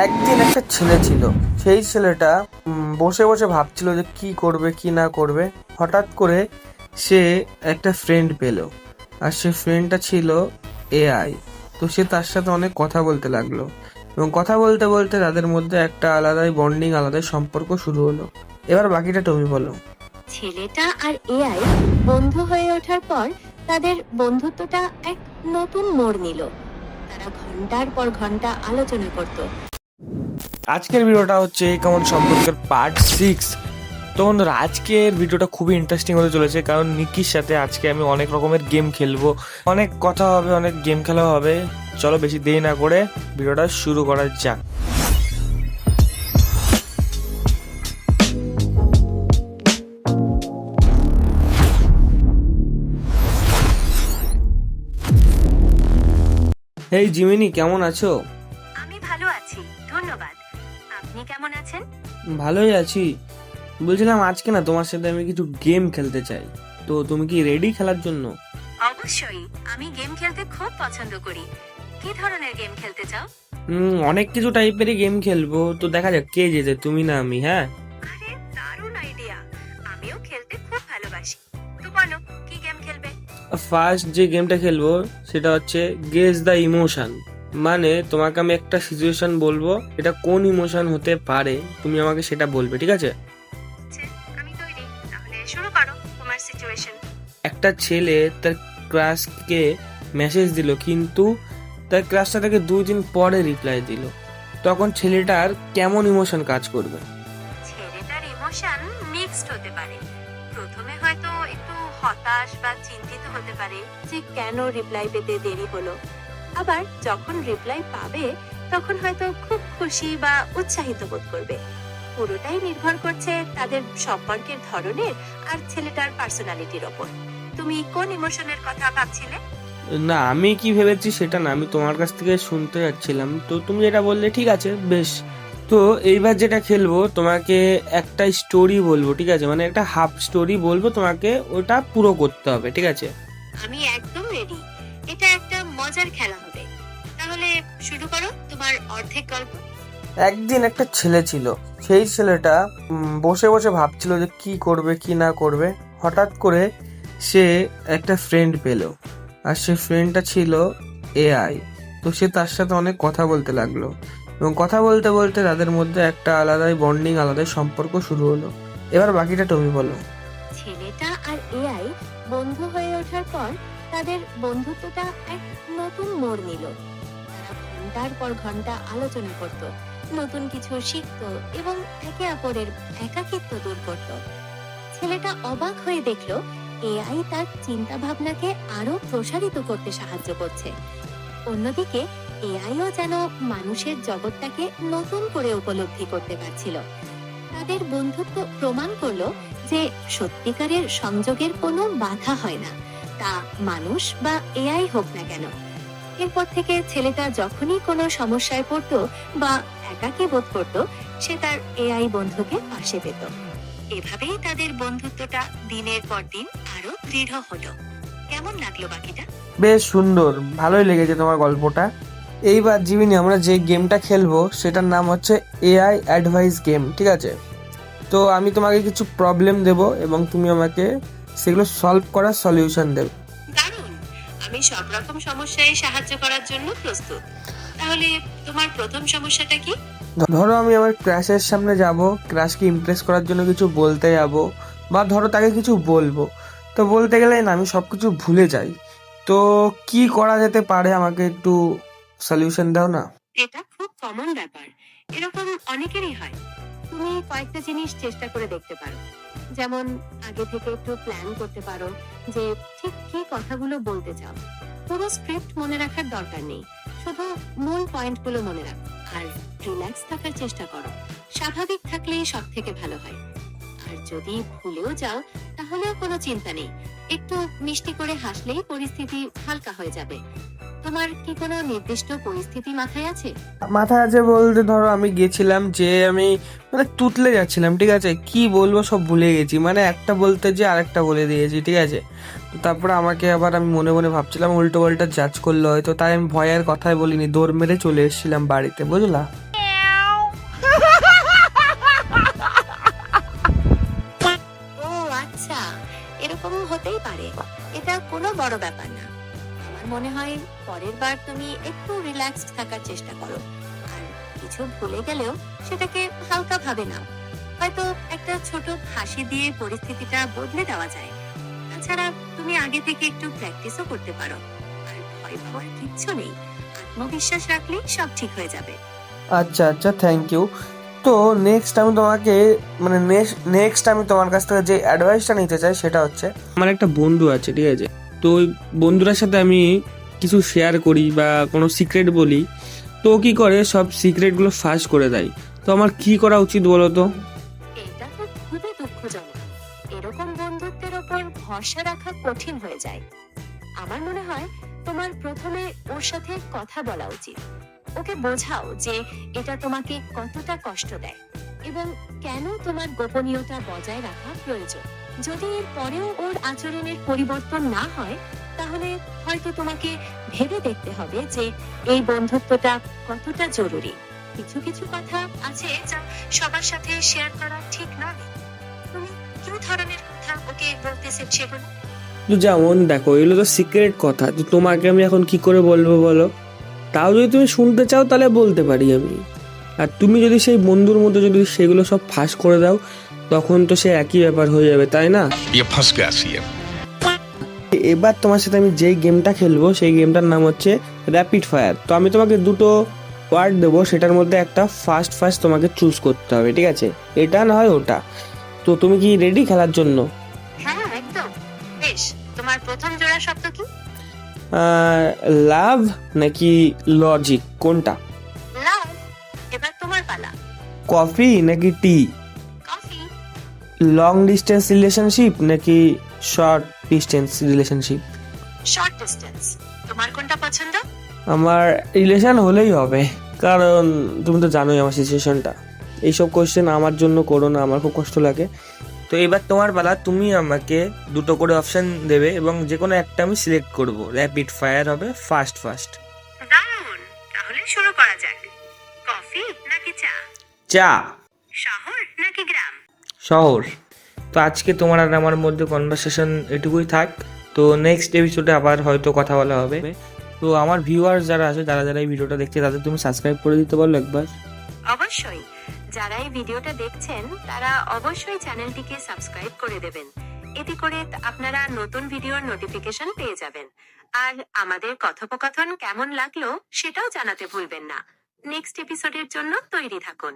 একদিন একটা ছেলে ছিল। সেই ছেলেটা বসে বসে ভাবছিল যে কি করবে কি না করবে। হঠাৎ করে সে একটা ফ্রেন্ড পেল, আর সে ফ্রেন্ডটা ছিল এআই। তো সে তার সাথে অনেক কথা বলতে লাগলো, এবং কথা বলতে বলতে তাদের মধ্যে একটা আলাদাই বন্ডিং, আলাদাই সম্পর্ক শুরু হলো। এবার বাকিটা তুমি বলো। ছেলেটা আর এআই বন্ধু হয়ে ওঠার পর তাদের বন্ধুত্বটা এক নতুন মোড় নিল। তারা ঘন্টার পর ঘন্টা আলোচনা করত। আজকের ভিডিওটা হচ্ছে কেমন সম্পর্কের পার্ট 6। তো বন্ধুরা, আজকের ভিডিওটা খুবই ইন্টারেস্টিং হতে চলেছে, কারণ নিকির সাথে আজকে আমি অনেক রকমের গেম খেলবো, অনেক কথা হবে, অনেক গেম খেলা হবে। চলো বেশি দেরি না করে ভিডিওটা শুরু করা যাক। এই জিমিনি, কেমন আছো? আমি ভালো আছি, ধন্যবাদ। আপনি কেমন আছেন? ভালোই আছি। বলছিলাম আজকে না তোমার সাথে আমি কিছু গেম খেলতে চাই। তো তুমি কি রেডি খেলার জন্য? অবশ্যই, আমি গেম খেলতে খুব পছন্দ করি। কি ধরনের গেম খেলতে চাও? অনেক কিছু টাইপেরই গেম খেলবো, তো দেখা যাক কে জেতে, তুমি না আমি। হ্যাঁ, আরে দারুণ আইডিয়া, আমিও খেলতে খুব ভালোবাসি। তো বলো, কি গেম খেলবে? ফার্স্ট যে গেমটা খেলবো সেটা হচ্ছে গেস দ্য ইমোশন। মানে তোমাকে আমি একটা সিচুয়েশন বলবো, এটা কোন ইমোশন হতে পারে, তুমি আমাকে সেটা বলবে, ঠিক আছে? আচ্ছা, আমি তৈরি, তাহলে শুরু করো তোমার সিচুয়েশন। একটা ছেলে তার ক্রাশকে মেসেজ দিল, কিন্তু তার ক্রাশটা তাকে 2 দিন পরে রিপ্লাই দিল। তখন ছেলেটার কেমন ইমোশন কাজ করবে? ছেলেটার ইমোশন মিক্সড হতে পারে। প্রথমে হয়তো একটু হতাশ বা চিন্তিত হতে পারে যে কেন রিপ্লাই পেতে দেরি হলো। আবার যখন রিপ্লাই পাবে তখন হয়তো খুব খুশি বা উৎসাহিত বোধ করবে। পুরোটাই নির্ভর করছে তাদের সম্পর্কের ধরনের আর ছেলেটার পার্সোনালিটির ওপর। তুমি কোন ইমোশনের কথা ভাবছিলে? না, আমি কি ভেবেছি সেটা না, আমি তোমার কাছ থেকে শুনতে যাচ্ছিলাম, তো তুমি এটা বললে ঠিক আছে, বেশ। তো এইবার যেটা খেলবো, তোমাকে একটা স্টোরি বলবো, ঠিক আছে? মানে একটা হাফ স্টোরি বলবো, তোমাকে ওটা পুরো করতে হবে, ঠিক আছে? আমি একদম রেডি, এটা একটা মজার খেলা হবে। তাহলে শুরু করো তোমার অর্ধেক গল্প। একদিন একটা ছেলে ছিল। সেই ছেলেটা বসে বসে ভাবছিল যে কি করবে কি না করবে। হঠাৎ করে সে একটা ফ্রেন্ড পেল, আর সে ফ্রেন্ডটা ছিল এআই। তো সে তার সাথে অনেক কথা বলতে লাগলো, এবং কথা বলতে বলতে তাদের মধ্যে একটা আলাদাই বন্ডিং, আলাদাই সম্পর্ক শুরু হলো। এবার বাকিটা তুমি বলো। ছেলেটা আর এআই বন্ধু হয়ে ওঠার পর তাদের বন্ধুত্বটা এক নতুন মোড় নিল। তারা ঘন্টার পর ঘন্টা আলোচনা করত, নতুন কিছু শিখতো এবং একে অপরের একাকিত্ব দূর করত। ছেলেটা অবাক হয়ে দেখলো এআই তার চিন্তা ভাবনাকে আরো প্রসারিত করতে সাহায্য করছে। অন্যদিকে এআইও যেন মানুষের জগৎটাকে নতুন করে উপলব্ধি করতে পারছিল। তাদের বন্ধুত্ব প্রমাণ করলো যে সত্যিকারের সংযোগের কোনো বাধা হয় না, তা মানুষ বা এআই হোক না কেন। এরপর থেকে ছেলেটা যখনই কোনো সমস্যায় পড়তো বা একাকী বোধ করতো, সে তার এআই বন্ধুকে পাশে পেত। এভাবেই তাদের বন্ধুত্বটা দিনের পর দিন আরো দৃঢ় হলো। কেমন লাগলো বাকিটা? বেশ সুন্দর, ভালোই লেগেছে তোমার গল্পটা। এইবার জীবিনী, আমরা যে গেমটা খেলবো সেটার নাম হচ্ছে এআই অ্যাডভাইস গেম, ঠিক আছে? তো আমি তোমাকে কিছু প্রবলেম দেব, এবং তুমি আমাকে সেগুলো সলভ করার সলিউশন দেবে। দারুণ, আমি সব রকম সমস্যায় সাহায্য করার জন্য প্রস্তুত। তাহলে তোমার প্রথম সমস্যাটা কি? ধরো আমি আমার ক্রাশের সামনে যাব, ক্রাশকে ইমপ্রেস করার জন্য কিছু বলতে যাব, বা ধরো তাকে কিছু বলবো। তো বলতে গেলে না আমি সব কিছু ভুলে যাই। তো কি করা যেতে পারে, আমাকে একটু সলিউশন দাও না। এটা খুব কমন ব্যাপার, এরকম অনেকেরই হয়। তুমি কয়েকটা জিনিস চেষ্টা করে দেখতে পারো। যেমন আগে থেকে একটু প্ল্যান করতে পারো যে ঠিক কি কথাগুলো বলতে চাও। পুরো স্ক্রিপ্ট মনে রাখার দরকার নেই, শুধু মূল পয়েন্টগুলো মনে রাখো। আর রিল্যাক্স থাকার চেষ্টা করো, স্বাভাবিক থাকলেই সব থেকে ভালো হয়। আর যদি ভুলেও যাও তাহলেও কোনো চিন্তা নেই, একটু মিষ্টি করে হাসলেই পরিস্থিতি হালকা হয়ে যাবে। তোমার কি কোনো নির্দিষ্ট পরিস্থিতি মাথায় আছে? মাথায় আছে বলতে, ধরো আমি গেছিলাম যে আমি মানে তুতলে যাচ্ছিলাম, ঠিক আছে? কি বলবো সব ভুলে গেছি, মানে একটা বলতে যে আরেকটা বলে দিয়েছি, ঠিক আছে? তো তারপরে আমাকে আবার আমি মনে মনে ভাবছিলাম উল্টো পাল্টা জাজ করলো হয়তো, তাই আমি ভয়ের কথাই বলিনি, দৌড় মেরে চলে এসেছিলাম বাড়িতে, বুঝলা? ও আচ্ছা, এরকম হতেই পারে, এটা কোনো বড় ব্যাপার না। আমার মনে হয় পরের বার তুমি একটু রিল্যাক্সড থাকার চেষ্টা করো, আর কিছু ভুলে গেলেও সেটাকে হালকা ভাবে নাও। হয়তো একটা ছোট হাসি দিয়ে পরিস্থিতিটা বদলে দেওয়া যায়। তাছাড়া তুমি আগে থেকে একটু প্র্যাকটিসও করতে পারো। আর ভয় পাওয়ার কিচ্ছু নেই, আত্মবিশ্বাস রাখলেই সব ঠিক হয়ে যাবে। আচ্ছা আচ্ছা, থ্যাংক ইউ। তো নেক্সট আমি তোমাকে মানে নেক্সট আমি তোমার কাছ থেকে যে অ্যাডভাইসটা নিতে চাই সেটা হচ্ছে, আমার একটা বন্ধু আছে, ঠিক আছে? তো ওই বন্ধুটার সাথে আমি কিছু শেয়ার করি বা কোনো সিক্রেট বলি, তো ও কি করে সব সিক্রেটগুলো ফাঁস করে দেয়। তো আমার কি করা উচিত বলো তো? এটা তো খুবই দুঃখজনক। এরকম বন্ধুত্বের ওপর ভরসা রাখা কঠিন হয়ে যায়। আমার মনে হয় তোমার প্রথমে ওর সাথে কথা বলা উচিত। ওকে বোঝাও যে এটা তোমাকে কতটা কষ্ট দেয় এবং কেন তোমার গোপনীয়তা বজায় রাখা প্রয়োজন। যদি এর পরেও ওর আচরণের পরিবর্তন না হয়, তাহলে হয়তো তোমাকে ভেবে দেখতে হবে যে এই বন্ধুত্বটা কতটা জরুরি। কিছু কিছু কথা আছে যা সবার সাথে শেয়ার করা ঠিক নয়। তুমি কি ধরনের কথা ওকে বলতেছে সেগুলো? তো যেমন দেখো, এগুলো তো সিক্রেট কথা, তো তোমাকে আমি এখন কি করে বলবো বলো? তাও যদি তুমি শুনতে চাও তাহলে বলতে পারি আমি। আর তুমি যদি সেই বন্ধুর মধ্যে যদি সেগুলো সব ফাঁস করে দাও, তখন তো সে একই ব্যাপার হয়ে যাবে, তাই না? ये फंस गया सीएम। এবার তোমার সাথে আমি যেই গেমটা খেলবো সেই গেমটার নাম হচ্ছে র্যাপিড ফায়ার। তো আমি তোমাকে দুটো ওয়ার্ড দেবো, সেটার মধ্যে একটা ফার্স্ট তোমাকে চুজ করতে হবে, ঠিক আছে? এটা না হয় ওটা। তো তুমি কি রেডি খেলার জন্য? হ্যাঁ, একদম। বেশ, তোমার প্রথম জোড়া শব্দ কি? লাভ নাকি লজিক, কোনটা? লাভ। এবার তোমার পালা। কফি নাকি টি? কফি। লং ডিস্টেন্স রিলেশনশিপ নাকি short distance relationship? Short distance. তোমার কোনটা পছন্দ? আমার রিলেশন হলেই হবে, কারণ তুমি তো জানোই আমার সিচুয়েশনটা। এইসব কোয়েশ্চেন আমার জন্য করো না, আমার খুব কষ্ট লাগে। তো এবার তোমার পালা, তুমি আমাকে দুটো করে অপশন দেবে এবং যে কোনো একটা আমি সিলেক্ট করব। র্যাপিড ফায়ার হবে, ফার্স্ট। দারুণ, তাহলে শুরু করা যাক। কফি নাকি চা? চা। শহর নাকি গ্রাম? শহর। তো আজকে তোমার আর আমার মধ্যে কনভারসেশন এটুকুই থাক। তো নেক্সট এপিসোডে আবার হয়তো কথা বলা হবে। তো আমার ভিউয়ার্স যারা আছে, যারা এই ভিডিওটা দেখছে, তাদের তুমি সাবস্ক্রাইব করে দিতে পারলো একবার? অবশ্যই। যারা এই ভিডিওটা দেখছেন তারা অবশ্যই চ্যানেলটিকে সাবস্ক্রাইব করে দেবেন। এতে করে আপনারা নতুন ভিডিওর নোটিফিকেশন পেয়ে যাবেন। আর আমাদের কথোপকথন কেমন লাগলো সেটাও জানাতে ভুলবেন না। নেক্সট এপিসোডের জন্য তৈরি থাকুন।